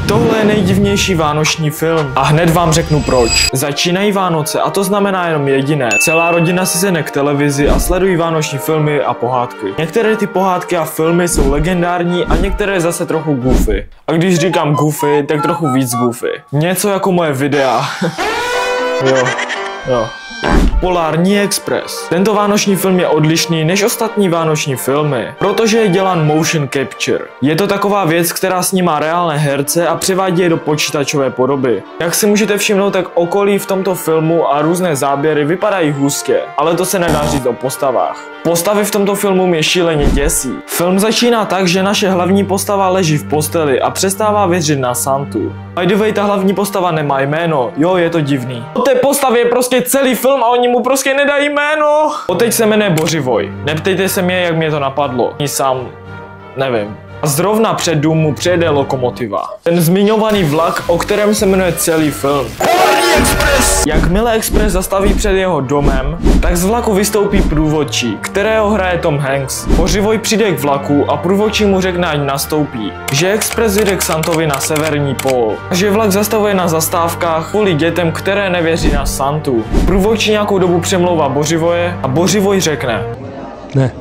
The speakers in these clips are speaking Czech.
Tohle je nejdivnější vánoční film a hned vám řeknu proč. Začínají Vánoce a to znamená jenom jediné. Celá rodina si sedne k televizi a sledují vánoční filmy a pohádky. Některé ty pohádky a filmy jsou legendární a některé zase trochu goofy. A když říkám goofy, tak trochu víc goofy. Něco jako moje videa. Jo. Polární Express. Tento vánoční film je odlišný než ostatní vánoční filmy, protože je dělán motion capture. Je to taková věc, která snímá reálné herce a převádí je do počítačové podoby. Jak si můžete všimnout, tak okolí v tomto filmu a různé záběry vypadají hustě, ale to se nedá říct o postavách. Postavy v tomto filmu mě šíleně děsí. Film začíná tak, že naše hlavní postava leží v posteli a přestává věřit na Santu. By the way, ta hlavní postava nemá jméno, jo, je to divný. O té postavě je prostě celý film a oni mu prostě nedají jméno. Teď se jmenuje Bořivoj. Neptejte se mě, jak mě to napadlo. Ní sám nevím. A zrovna před dům mu přijede lokomotiva. Ten zmiňovaný vlak, o kterém se jmenuje celý film. Jakmile Express zastaví před jeho domem, tak z vlaku vystoupí průvodčí, kterého hraje Tom Hanks. Bořivoj přijde k vlaku a průvodčí mu řekne, ať nastoupí, že Express jde k Santovi na severní pól a že vlak zastavuje na zastávkách kvůli dětem, které nevěří na Santu. Průvodčí nějakou dobu přemlouvá Bořivoje a Bořivoj řekne ne.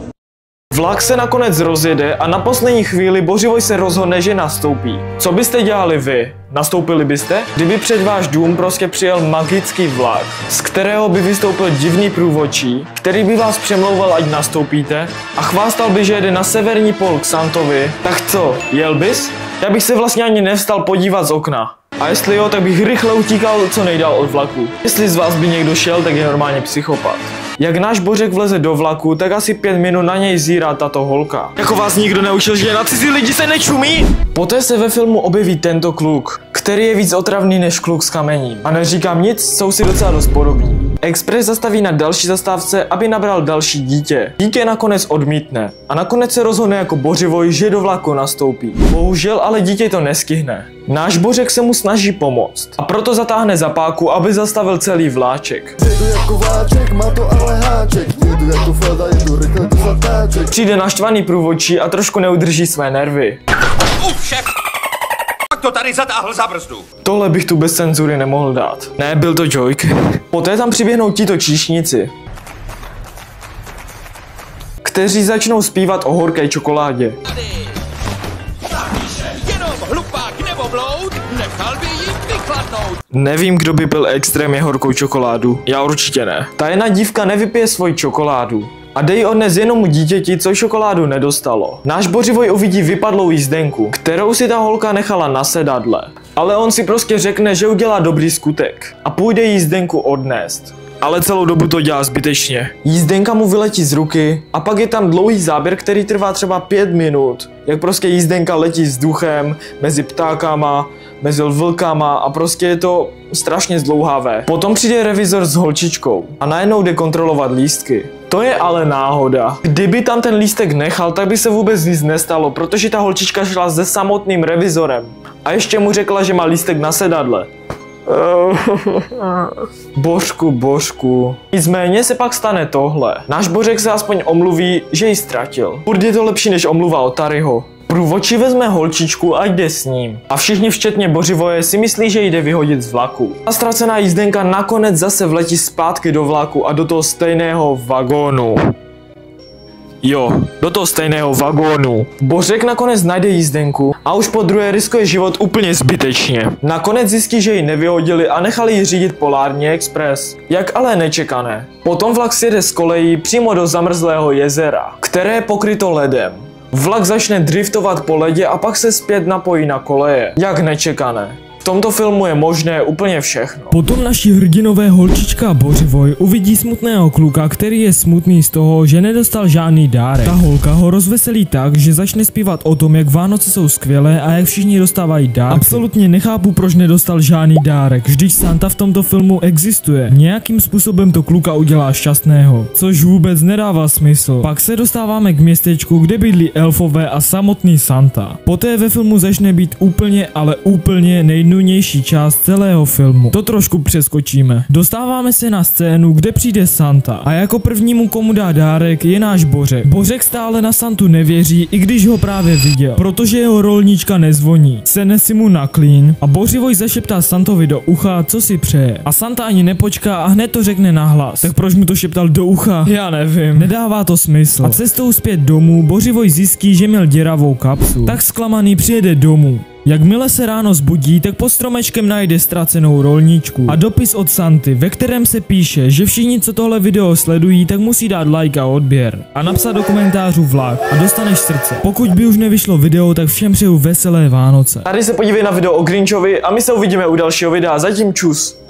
Vlak se nakonec rozjede a na poslední chvíli Bořivoj se rozhodne, že nastoupí. Co byste dělali vy? Nastoupili byste? Kdyby před váš dům prostě přijel magický vlak, z kterého by vystoupil divný průvodčí, který by vás přemlouval, ať nastoupíte a chvástal by, že jede na severní pól k Santovi, tak co, jel bys? Já bych se vlastně ani nevstal podívat z okna. A jestli jo, tak bych rychle utíkal co nejdál od vlaku. Jestli z vás by někdo šel, tak je normálně psychopat. Jak náš Bořek vleze do vlaku, tak asi 5 minut na něj zírá tato holka. Jako vás nikdo neučil, že na cizí lidi se nečumí? Poté se ve filmu objeví tento kluk, který je víc otravný než kluk s kamením. A neříkám nic, jsou si docela dost podobní. Express zastaví na další zastávce, aby nabral další dítě. Dítě nakonec odmítne a nakonec se rozhodne jako Bořivoj, že do vlaku nastoupí. Bohužel ale dítě to nestihne. Náš Bořek se mu snaží pomoct a proto zatáhne za páku, aby zastavil celý vláček. Přijde naštvaný průvodčí a trošku neudrží své nervy. To tady zatáhl za brzdu. Tohle bych tu bez cenzury nemohl dát. Ne, byl to joke. Poté tam přiběhnou tito číšníci, kteří začnou zpívat o horké čokoládě. Nevím, kdo by byl extrémně horkou čokoládu. Já určitě ne. Ta jedna dívka nevypije svoji čokoládu a dej odnes jenom dítěti, co čokoládu nedostalo. Náš Bořivoj uvidí vypadlou jízdenku, kterou si ta holka nechala na sedadle. Ale on si prostě řekne, že udělá dobrý skutek a půjde jízdenku odnést. Ale celou dobu to dělá zbytečně. Jízdenka mu vyletí z ruky a pak je tam dlouhý záběr, který trvá třeba 5 minut. Jak prostě jízdenka letí vzduchem, mezi ptákama, mezi vlkama a prostě je to strašně zdlouhavé. Potom přijde revizor s holčičkou a najednou jde kontrolovat lístky. To je ale náhoda. Kdyby tam ten lístek nechal, tak by se vůbec nic nestalo, protože ta holčička šla se samotným revizorem. A ještě mu řekla, že má lístek na sedadle. Božku. Nicméně se pak stane tohle. Náš Bořek se aspoň omluví, že ji ztratil. Furt je to lepší než omluva od Taryho. Průvodčí vezme holčičku a jde s ním. A všichni včetně Bořivoje si myslí, že jde vyhodit z vlaku. A ztracená jízdenka nakonec zase vletí zpátky do vlaku a do toho stejného vagónu. Jo, do toho stejného vagónu. Bořek nakonec najde jízdenku a už po druhé riskuje život úplně zbytečně. Nakonec zjistí, že ji nevyhodili a nechali ji řídit Polární Express. Jak ale nečekané. Potom vlak sjede z kolejí přímo do zamrzlého jezera, které je pokryto ledem. Vlak začne driftovat po ledě a pak se zpět napojí na koleje. Jak nečekané. V tomto filmu je možné úplně všechno. Potom naši hrdinové holčička a Bořivoj uvidí smutného kluka, který je smutný z toho, že nedostal žádný dárek. Ta holka ho rozveselí tak, že začne zpívat o tom, jak Vánoce jsou skvělé a jak všichni dostávají dárky. Absolutně nechápu, proč nedostal žádný dárek, vždyť Santa v tomto filmu existuje. Nějakým způsobem to kluka udělá šťastného, což vůbec nedává smysl. Pak se dostáváme k městečku, kde bydlí elfové a samotný Santa. Poté ve filmu začne být úplně, ale úplně nejnudnější část celého filmu. To trošku přeskočíme. Dostáváme se na scénu, kde přijde Santa a jako prvnímu, komu dá dárek, je náš Bořek. Bořek stále na Santu nevěří, i když ho právě viděl, protože jeho rolnička nezvoní. Sedne si mu na klín a Bořivoj zašeptá Santovi do ucha, co si přeje. A Santa ani nepočká a hned to řekne nahlas. Tak proč mu to šeptal do ucha? Já nevím. Nedává to smysl. A cestou zpět domů Bořivoj zjistí, že měl děravou kapsu. Tak zklamaný přijede domů. Jakmile se ráno zbudí, tak pod stromečkem najde ztracenou rolničku a dopis od Santy, ve kterém se píše, že všichni, co tohle video sledují, tak musí dát like a odběr a napsat do komentářů vlak a dostaneš srdce. Pokud by už nevyšlo video, tak všem přeju veselé Vánoce. Tady se podívej na video o Grinchovi a my se uvidíme u dalšího videa. Zatím čus.